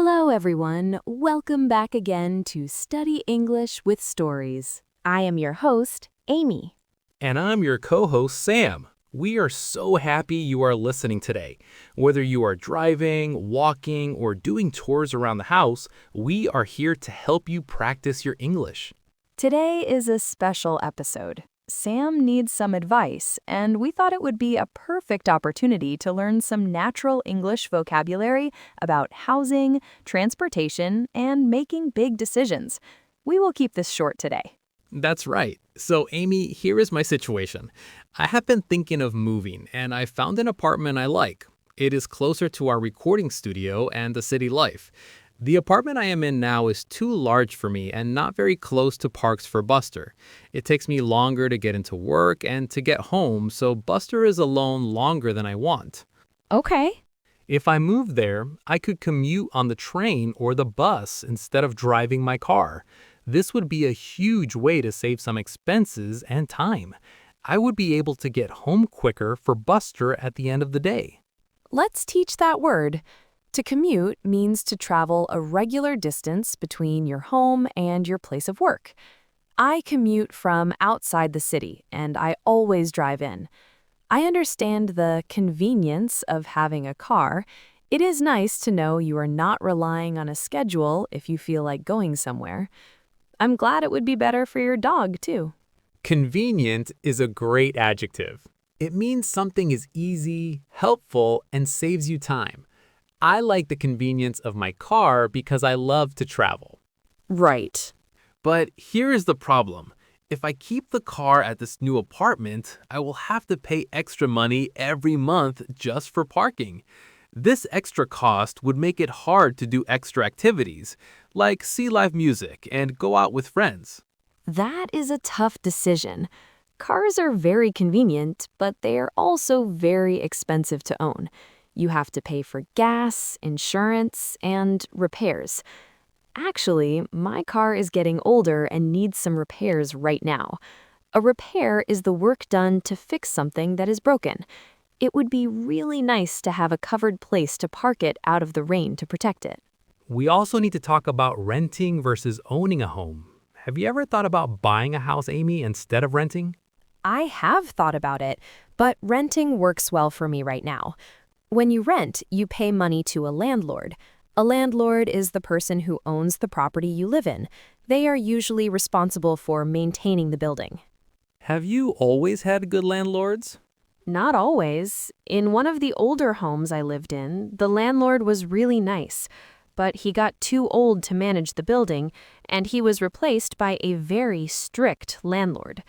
Hello, everyone. Welcome back again to Study English with Stories. I am your host, Amy. And I'm your co-host, Sam. We are so happy you are listening today. Whether you are driving, walking, or doing chores around the house, we are here to help you practice your English. Today is a special episode. Sam needs some advice, and we thought it would be a perfect opportunity to learn some natural English vocabulary about housing, transportation, and making big decisions. We will keep this short today. That's right. So, Amy, here is my situation. I have been thinking of moving, and I found an apartment I like. It is closer to our recording studio and the city life. The apartment I am in now is too large for me and not very close to parks for Buster. It takes me longer to get into work and to get home, so Buster is alone longer than I want. Okay. If I moved there, I could commute on the train or the bus instead of driving my car. This would be a huge way to save some expenses and time. I would be able to get home quicker for Buster at the end of the day. Let's teach that word. To commute means to travel a regular distance between your home and your place of work. I commute from outside the city, and I always drive in. I understand the convenience of having a car. It is nice to know you are not relying on a schedule if you feel like going somewhere. I'm glad it would be better for your dog, too. Convenient is a great adjective. It means something is easy, helpful, and saves you time. I like the convenience of my car because I love to travel. Right. But here is the problem. If I keep the car at this new apartment, I will have to pay extra money every month just for parking. This extra cost would make it hard to do extra activities, like see live music and go out with friends. That is a tough decision. Cars are very convenient, but they are also very expensive to own. You have to pay for gas, insurance, and repairs. Actually, my car is getting older and needs some repairs right now. A repair is the work done to fix something that is broken. It would be really nice to have a covered place to park it out of the rain to protect it. We also need to talk about renting versus owning a home. Have you ever thought about buying a house, Amy, instead of renting? I have thought about it, but renting works well for me right now. When you rent, you pay money to a landlord. A landlord is the person who owns the property you live in. They are usually responsible for maintaining the building. Have you always had good landlords? Not always. In one of the older homes I lived in, the landlord was really nice, but he got too old to manage the building, and he was replaced by a very strict landlord.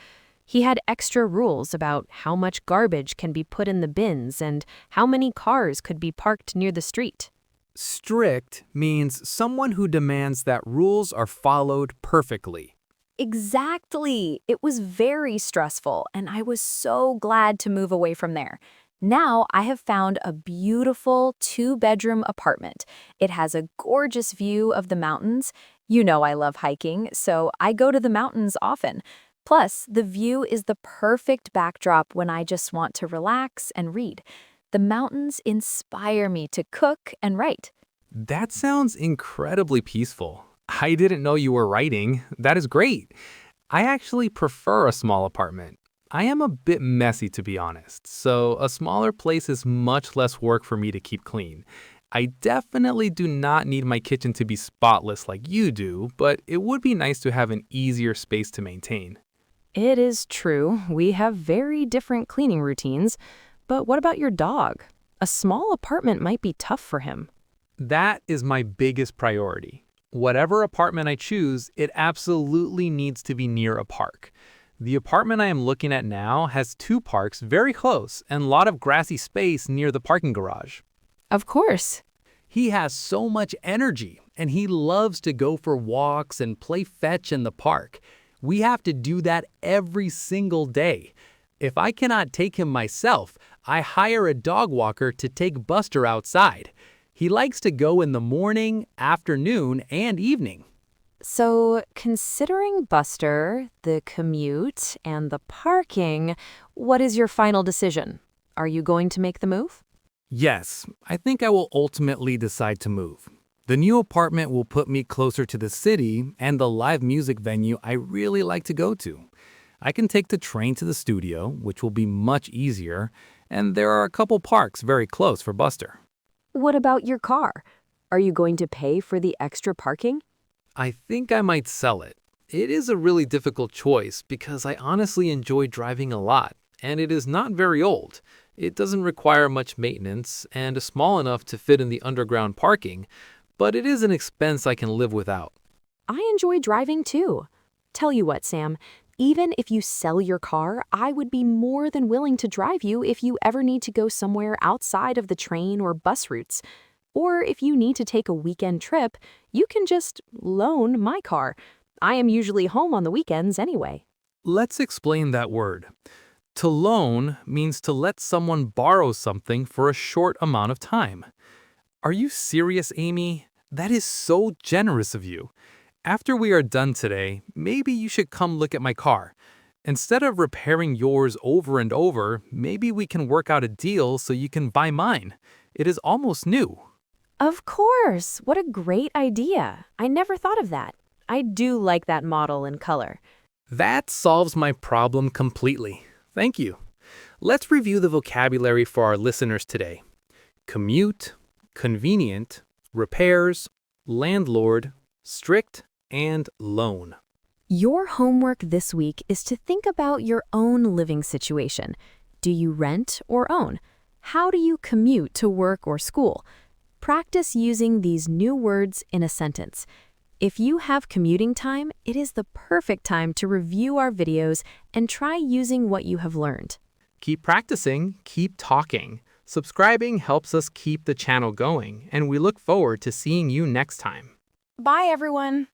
He had extra rules about how much garbage can be put in the bins and how many cars could be parked near the street. Strict means someone who demands that rules are followed perfectly. Exactly. It was very stressful, and I was so glad to move away from there. Now I have found a beautiful two-bedroom apartment. It has a gorgeous view of the mountains. You know I love hiking, so I go to the mountains often. Plus, the view is the perfect backdrop when I just want to relax and read. The mountains inspire me to cook and write. That sounds incredibly peaceful. I didn't know you were writing. That is great. I actually prefer a small apartment. I am a bit messy, to be honest, so a smaller place is much less work for me to keep clean. I definitely do not need my kitchen to be spotless like you do, but it would be nice to have an easier space to maintain. It is true, we have very different cleaning routines, but what about your dog? A small apartment might be tough for him. That is my biggest priority. Whatever apartment I choose, it absolutely needs to be near a park. The apartment I am looking at now has two parks very close and a lot of grassy space near the parking garage. Of course. He has so much energy, and he loves to go for walks and play fetch in the park. We have to do that every single day. If I cannot take him myself, I hire a dog walker to take Buster outside. He likes to go in the morning, afternoon, and evening. So, considering Buster, the commute, and the parking, what is your final decision? Are you going to make the move? Yes, I think I will ultimately decide to move. The new apartment will put me closer to the city and the live music venue I really like to go to. I can take the train to the studio, which will be much easier, and there are a couple parks very close for Buster. What about your car? Are you going to pay for the extra parking? I think I might sell it. It is a really difficult choice because I honestly enjoy driving a lot, and it is not very old. It doesn't require much maintenance and is small enough to fit in the underground parking, but it is an expense I can live without. I enjoy driving too. Tell you what, Sam, even if you sell your car, I would be more than willing to drive you if you ever need to go somewhere outside of the train or bus routes. Or if you need to take a weekend trip, you can just loan my car. I am usually home on the weekends anyway. Let's explain that word. To loan means to let someone borrow something for a short amount of time. Are you serious, Amy? That is so generous of you. After we are done today, maybe you should come look at my car. Instead of repairing yours over and over, maybe we can work out a deal so you can buy mine. It is almost new. Of course! What a great idea. I never thought of that. I do like that model and color. That solves my problem completely. Thank you. Let's review the vocabulary for our listeners today. Commute, convenient, repairs, landlord, strict, and loan. Your homework this week is to think about your own living situation. Do you rent or own? How do you commute to work or school? Practice using these new words in a sentence. If you have commuting time, it is the perfect time to review our videos and try using what you have learned. Keep practicing, keep talking. Subscribing helps us keep the channel going, and we look forward to seeing you next time. Bye, everyone.